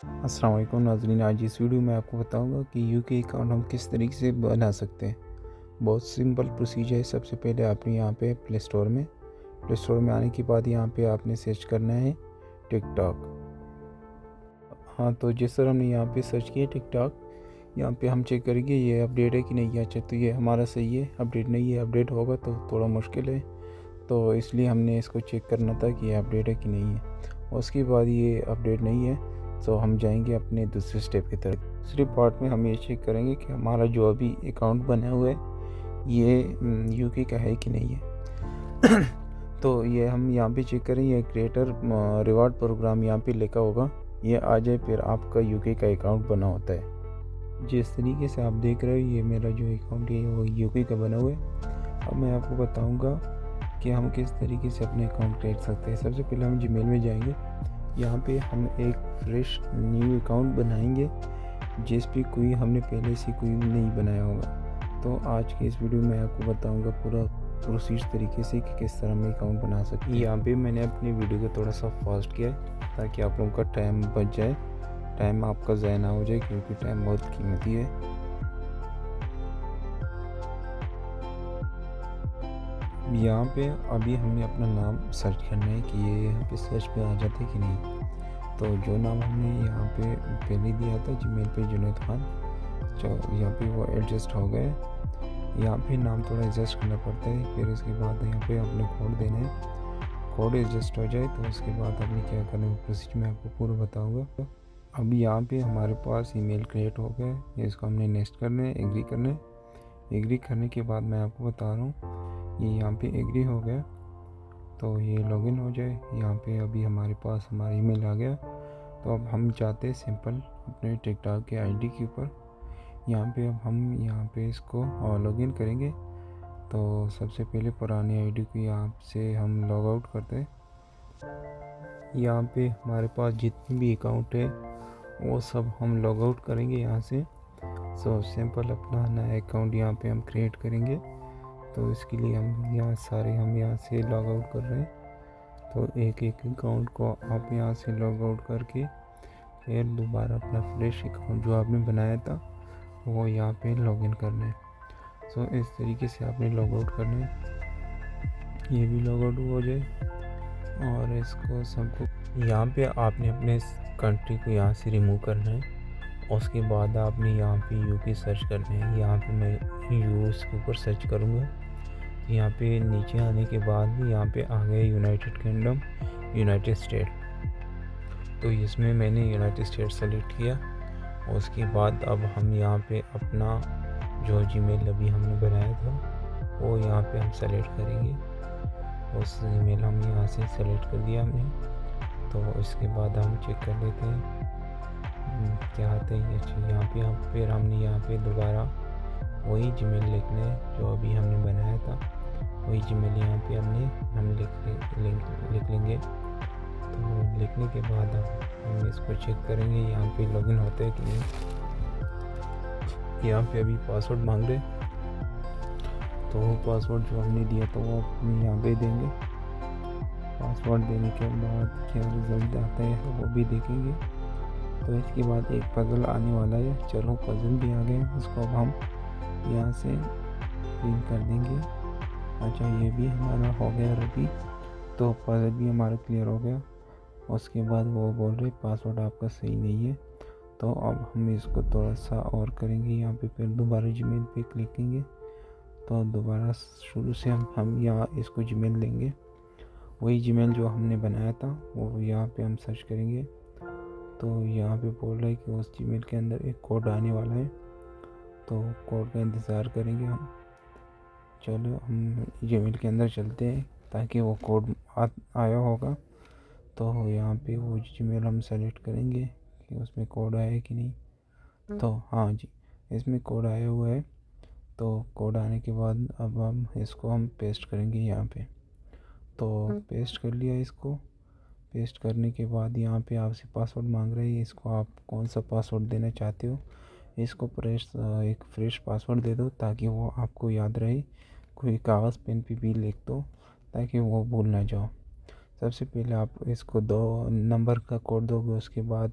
अस्सलाम वालेकुम नाज़रीन। आज इस वीडियो में आपको बताऊंगा कि यूके अकाउंट हम किस तरीके से बना सकते हैं। बहुत सिंपल प्रोसीजर है। सबसे पहले आपने यहाँ पे प्ले स्टोर में आने के बाद यहाँ पे आपने सर्च करना है टिकटॉक। हाँ, तो जिस तरह हमने यहाँ पे सर्च किया टिकटॉक, यहाँ पे हम चेक करेंगे ये अपडेट है कि नहीं। अच्छा, तो ये हमारा सही है, अपडेट नहीं है। अपडेट होगा तो थोड़ा मुश्किल है, तो इसलिए हमने इसको चेक करना था कि ये अपडेट है कि नहीं है। उसके बाद ये अपडेट नहीं है तो हम जाएंगे अपने दूसरे स्टेप की तरफ। दूसरी पार्ट में हम ये चेक करेंगे कि हमारा जो अभी अकाउंट बना हुआ है ये यूके का है कि नहीं है। तो ये हम यहाँ पे चेक करें, ये क्रिएटर रिवार्ड प्रोग्राम यहाँ पे लिखा होगा, ये आ जाए फिर आपका यूके का अकाउंट बना होता है। जिस तरीके से आप देख रहे हो ये मेरा जो अकाउंट है वो यूके का बना हुआ है। अब मैं आपको बताऊँगा कि हम किस तरीके से अपने अकाउंट क्रिएट सकते हैं। सबसे पहले हम जीमेल में जाएंगे। यहाँ पे हम एक फ्रेश न्यू अकाउंट बनाएंगे जिस पे कोई हमने पहले से कोई नहीं बनाया होगा। तो आज के इस वीडियो में आपको बताऊंगा पूरा प्रोसीजर तरीके से कि किस तरह हम अकाउंट बना सकते हैं। यहाँ पे मैंने अपनी वीडियो को थोड़ा सा फास्ट किया है ताकि आप लोगों का टाइम बच जाए, टाइम आपका ज़ाया ना हो जाए, क्योंकि टाइम बहुत कीमती है। यहाँ पे अभी हमने अपना नाम सर्च करना है कि ये यहाँ पे सर्च पे आ जाता है कि नहीं। तो जो नाम हमने यहाँ पे पहले दिया था जीमेल पे जुनैद खान, जो यहाँ पे वो एडजस्ट हो गए। यहाँ पे नाम थोड़ा एडजस्ट करना पड़ता है। फिर इसके बाद यहाँ पे अपने कोड देना है। कोड एडजस्ट हो जाए तो उसके बाद आपने क्या करना है प्रोसीजर मैं आपको पूरा बताऊँगा। अब यहाँ पे हमारे पास ईमेल क्रिएट हो गया है, इसको हमने नेक्स्ट करना है, एग्री करना है। एग्री करने के बाद मैं आपको बता रहा हूँ ये यहाँ पे एग्री हो गया तो ये लॉगिन हो जाए। यहाँ पे अभी हमारे पास हमारा ईमेल आ गया। तो अब हम चाहते हैं सिंपल अपने टिकटॉक के आईडी के ऊपर यहाँ पे अब हम यहाँ पे इसको लॉगिन करेंगे। तो सबसे पहले पुरानी आईडी को यहाँ से हम लॉग आउट करते हैं। यहाँ पे हमारे पास जितने भी अकाउंट है वो सब हम लॉग आउट करेंगे यहाँ से। सो सिंपल अपना नया अकाउंट यहाँ पे हम क्रिएट करेंगे। तो इसके लिए हम यहाँ से लॉग आउट कर रहे हैं। तो एक एक अकाउंट को आप यहाँ से लॉग आउट करके फिर दोबारा अपना फ्रेश अकाउंट जो आपने बनाया था वो यहाँ पे लॉगिन करना है। सो इस तरीके से आपने लॉग आउट करना है। ये भी लॉग आउट हो जाए और इसको सबको यहाँ पे आपने अपने कंट्री को यहाँ से रिमूव करना है। उसके बाद आपने यहाँ पे यूके सर्च करना है। यहाँ पे मैं यूएस के ऊपर सर्च करूँगा। यहाँ पे नीचे आने के बाद यहाँ पे आ गया यूनाइटेड किंगडम, यूनाइटेड स्टेट। तो इसमें मैंने यूनाइटेड स्टेट सेलेक्ट किया। उसके बाद अब हम यहाँ पे अपना जो जीमेल अभी हमने बनाया था वो यहाँ पे हम सेलेक्ट करेंगे। उस ईमेल हम यहाँ से सेलेक्ट कर दिया हमने। तो इसके बाद हम चेक कर लेते हैं क्या आता है। अच्छा, यहाँ पे हम फिर हमने यहाँ पे दोबारा वही जीमेल लिखना है जो अभी हमने बनाया था। वही जीमेल यहाँ पे हम लिख लेंगे। तो लिखने के बाद हम इसको चेक करेंगे यहाँ पे लॉगिन होता है कि नहीं। यहाँ पे अभी पासवर्ड मांग रहे, तो वो पासवर्ड जो हमने दिया था वो हम यहाँ पे देंगे। पासवर्ड देने के बाद क्या रिज़ल्ट आता है वो भी देखेंगे। तो इसके बाद एक पज़ल आने वाला है। चलो, पज़ल भी आ गए, इसको अब हम यहाँ से क्लीन कर देंगे। अच्छा, ये भी हमारा हो गया रेडी। तो पज़ल भी हमारा क्लियर हो गया। उसके बाद वो बोल रहे पासवर्ड आपका सही नहीं है। तो अब हम इसको थोड़ा सा और करेंगे। यहाँ पे फिर दोबारा जीमेल पे क्लिकेंगे तो दोबारा शुरू से हम यहाँ इसको जीमेल लेंगे। वही जीमेल जो हमने बनाया था वो यहाँ पे हम सर्च करेंगे। तो यहाँ पे बोल रहा है कि उस जीमेल के अंदर एक कोड आने वाला है, तो कोड का इंतज़ार करेंगे हम। चलो, हम जीमेल के अंदर चलते हैं ताकि वो कोड आया होगा। तो यहाँ पे वो जीमेल हम सेलेक्ट करेंगे कि उसमें कोड आया है कि नहीं। तो हाँ जी, इसमें कोड आया हुआ है। तो कोड आने के बाद अब हम पेस्ट करेंगे यहाँ पे। तो पेस्ट कर लिया इसको। पेस्ट करने के बाद यहाँ पे आपसे पासवर्ड मांग रहे हैं। इसको आप कौन सा पासवर्ड देना चाहते हो, इसको एक फ्रेश पासवर्ड दे दो ताकि वो आपको याद रहे। कोई कागज़ पेन पे भी लिख दो ताकि वो भूल ना जाओ। सबसे पहले आप इसको 2 नंबर का कोड दोगे, उसके बाद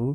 2،